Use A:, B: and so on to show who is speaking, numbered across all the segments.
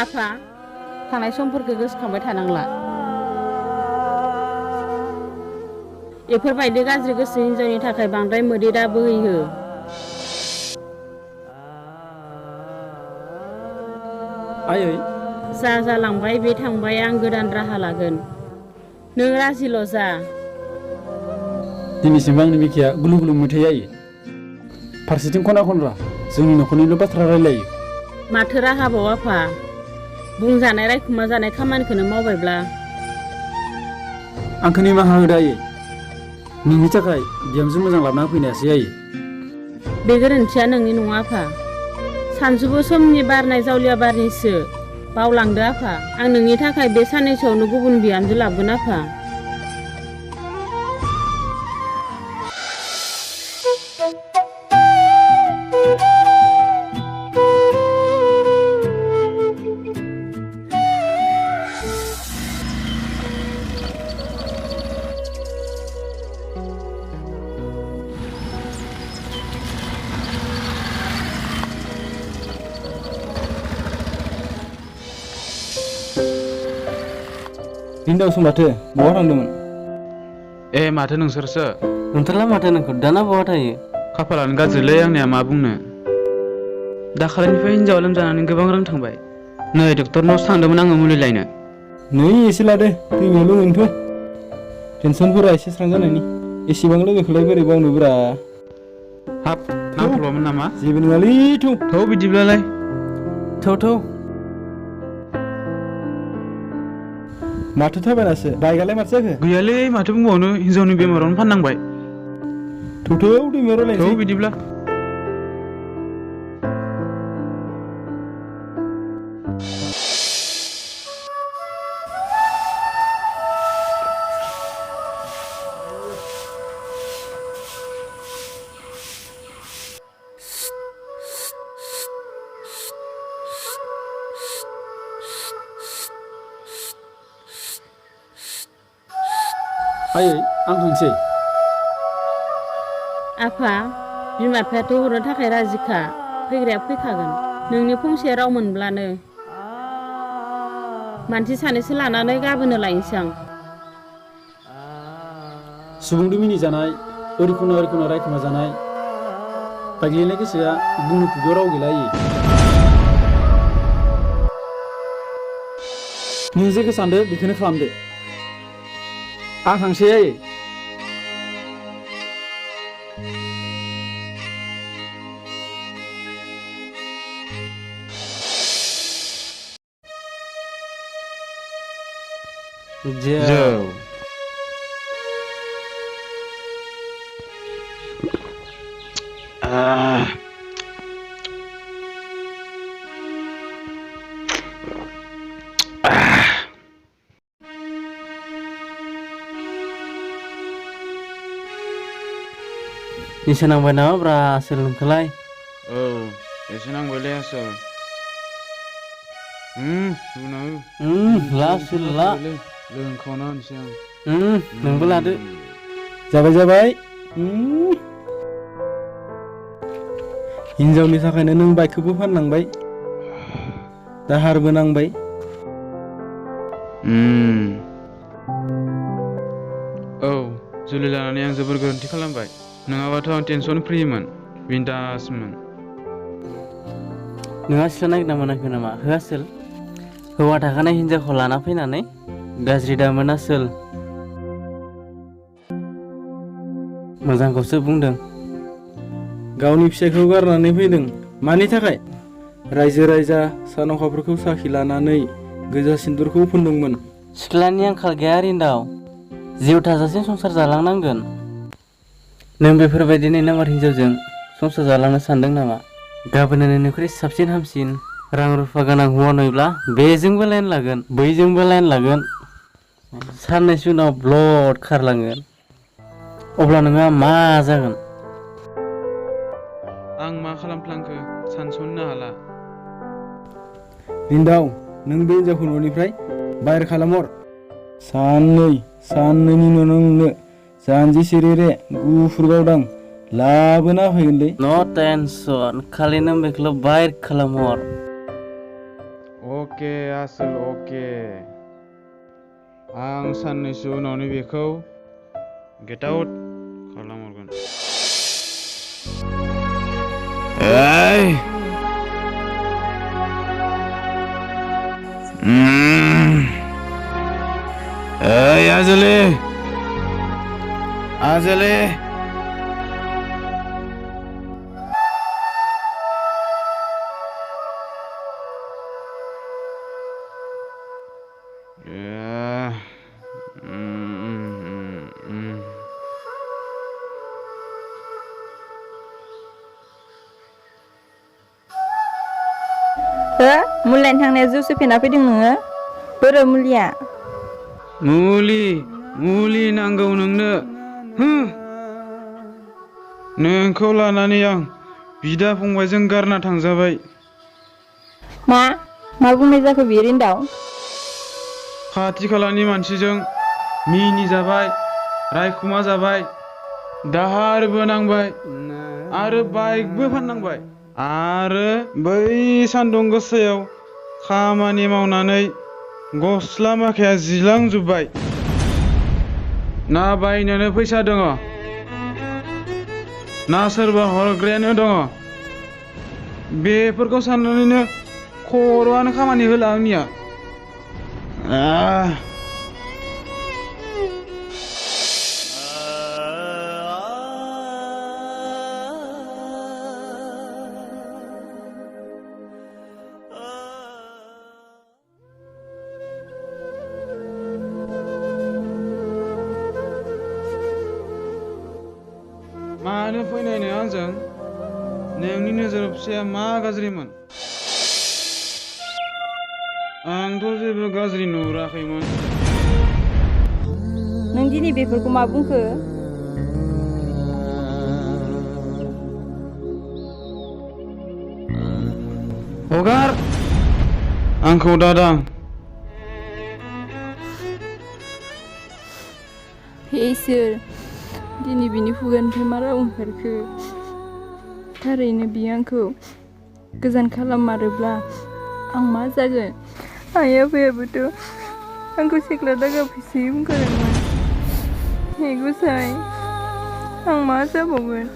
A: आफा थांनाय समफोरखौ गोसोखांबाय थानांला बेफोरबायदि गाज्रि गोसो हिनजावनि थाखाय बांद्राय मोदै दा बोहैहो
B: आयै
A: जा जालांबाय बे थांबाय आं गोदान राहा लागोन नों राजिल' जा
B: दिनैसिम आंनि बिखाया गुलु गुलु मोथै जायो फारसेथिं खना खनला जोंनि न'खरनिल' बाथ्रा रायलायो
A: माथो राहाबाव आफा बुंजानाय रायखुमा जानाय खामानिखौनो मावबायब्ला
B: आंखौ निमाहा होदो आयै नोंनि थाखाय बिहामजो मोजां लाबोना फैनायासै आयै
A: बे गोरोन्थिया नोंनि नङा आफा सानजौफु समनि बारनाय जावलिया बारनिसो बावलांदो आफा आं नोंनि थाखाय बे साननैसोआवनो गुबुन बिहामजो लाबोगोन आफा
B: दिनदावसो माथो बहा थांदोंमोन
C: ए माथो नोंसोरसो
D: नोंथारला माथो नोंखौ दाना बहा थायो
C: खाफालानो गाज्रिलै आंनिया मा बुंनो दाखालिनिफ्राय हिनजाव लोमजानानै गोबां रां थांबाय नै डक्टरनावसो थांदोंमोन आङो मुलि लायनो
B: नै एसे लादो दैमायाव लोंहैनोथ' टेनसनफोरा एसे स्रां जानायनि एसेबां लोगोखौलाय बोरै बावनोब्रा
C: हाब नांथ'ल'मोन नामा
B: जेबो नङालै
C: थौ बिदिब्लालाय
D: थौ
B: माथो थाबायनासो बाइकआलाय माथो जाखो
C: गैयालै माथो बुंबावनो हिनजावनि बेमारावनो फाननांबाय
B: थौ दैमायाव
C: थौ
B: रायलायनोसै
C: बिदिब्ला
B: आयै आं थांसै
A: आफा बिमा बिफायाथ' हरनो थाखाय राजिखा फैग्राया फैखागोन नोंनि फंसे राव मोनब्लानो मानसि सानैसो लानानै गाबोनो लायनोसै आं
B: सुबुंजों मिनिजानाय ओरिखना रायखुमा जानाय बायग्लिनाय गोसोआ बुंनो खुगायाव राव गैला आयै नों जेखौ सानदो बेखौनो खालामदो आं थांसै आयै
C: जौ
D: निसा नांबाय नामा ब्रा आसोल नोंखौलाय
C: औ एसे नांबायलै आसोल
D: ला आसोल ला
C: लोंखावना होनोसै आं
D: नोंबो लादो
B: जाबाय हिनजावनि थाखायनो नों बाइकखौबो फाननांबाय दाहारबो नांबाय
C: औ जुलि लानानै आं जोबोर गोरोन्थि खालामबाय नङाबाथ' आं टेनसन फ्रिमोन बिन्दासमोन
D: नोंहा सिख्ला नागिरना मोनाखै नामा हो आसोल हौवा थाखानाय हिनजावखौ लाना फैनानै गाज्रि दामोन आसोल मोजांखौसो बुंदों
B: गावनि फिसायखौ गारनानै फैदों मानि थाखाय रायजो राजा सान अखाफोरखौ साखि लानानै गोजा सिन्दुरखौ फुनदोंमोन
D: सिख्लानि आंखाल गैया रिन्दाव जिउ थाजासिम संसार जालांनांगोन नों बेफोरबायदि 2 नाम्बार हिनजावजों संसार जालांनो सानदों नामा गाबोन नोंनिख्रुइ साबसिन हामसिन रां रुफा गोनां हौवा नुयोब्ला बेजोंबो लाइन लागोन बैजोंबो लाइन लागोन साननैसो उनाव ब्लड खारलांगोन अब्ला नोंहा मा जागोन
C: आं मा खालामफ्लांखो सानस'नो हाला
B: रिन्दाव नों बे हिनजावखौ न'निफ्राय बाहेर खालामहर साननैनि उनाव नोंनो जानजि सेरेरे गुफुर गावदां लाबोना फैगोनलै
D: नो टेनसन खालि नों बेखौल' बाहेर खालामहर
E: अके आसोल अके आं साननैसो उनावनो बेखौ गेट आउट खालामहरगोन आजोले आजोले
F: मुलियानो थांनाया जौसो फेना फैदों नोङो बोरो मुलिया
E: मुलि नांगौ नोंनो नोंखौ लानानै आं बिदा फंबायजों गारना थांजाबाय
F: मा बुंनाय जाखो बियो रिन्दाव
E: खाथि खालानि मानसिजों मिनिजाबाय रायखुमा जाबाय दाहारबो नांबाय आरो बाइकबो फाननांबाय आरो बै सान्दुं गोसायाव खामानि मावनानै गस्ला माखाया जिलांजोब्बाय ना बायनोनो फैसा दङ ना सोरबा हरग्रायानो दङ बेफोरखौ साननानैनो खर'आनो खामानि होला आंनिया मानो फैनायनो आंजों नोंनि नोजोराव फिसाया मा गाज्रिमोन आंथ' जेबो गाज्रि नुहुराखैमोन
F: नों दिनै बेफोरखौ मा बुंखो
E: हगार आंखौ दादां
F: हे इसोर दिनै बिनि खुगानिफ्राय मा राव ओंखारखो थारैनो बियो आंखौ गोजान खालाममारोब्ला आं मा जागोन आइ आफायाबोथ' आंखौ सेख्ला दागा फैसै बुंखादोंमोन हे गसाइ आं मा जाबावगोन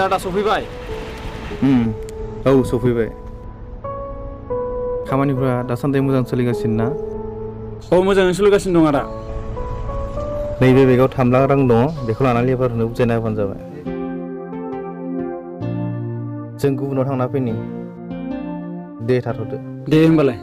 B: आदा सफैबाय औ सफैबाय खामानिफ्रा दासान्दि मोजां सोलिगासिनो ना औ मोजाङै सोलिगासिनो दं आदा नैबे बेगाव 3 लाख रां दङ बेखौ लानानै लेबारनो बुजायना होबानो जाबाय जों गुबुनाव थांना फैनि दे थाथ'दो दे होमबालाय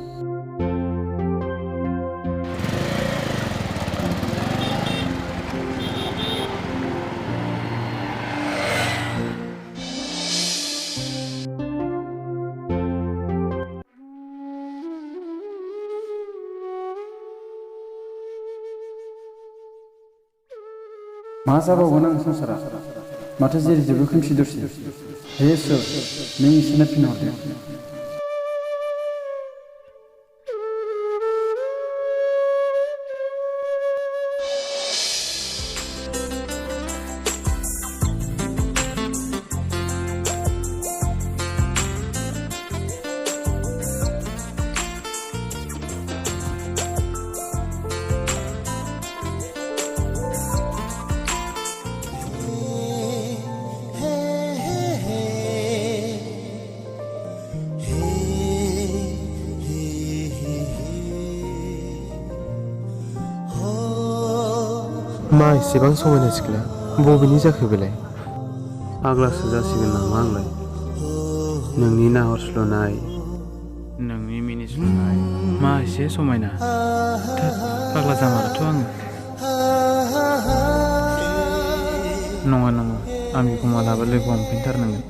G: मा जाबावगोन आं संसारा माथो जेरै जेबो खोमसि दरसि हे इसोर नों इसोरनो फिनहरदो
B: मा एसेबां समायना सिख्ला बबेनि जाखो बेलाय? फाग्लासो जासिगोन नामा आंलाय? नोंनि नाहरस्लुनाय, नोंनि मिनिस्लुनाय मा एसे समायना। फाग्ला जामाराथ' आङो। नङा नङा, आं बेखौ मालाबा लोगो हमफिनथारनांगोन।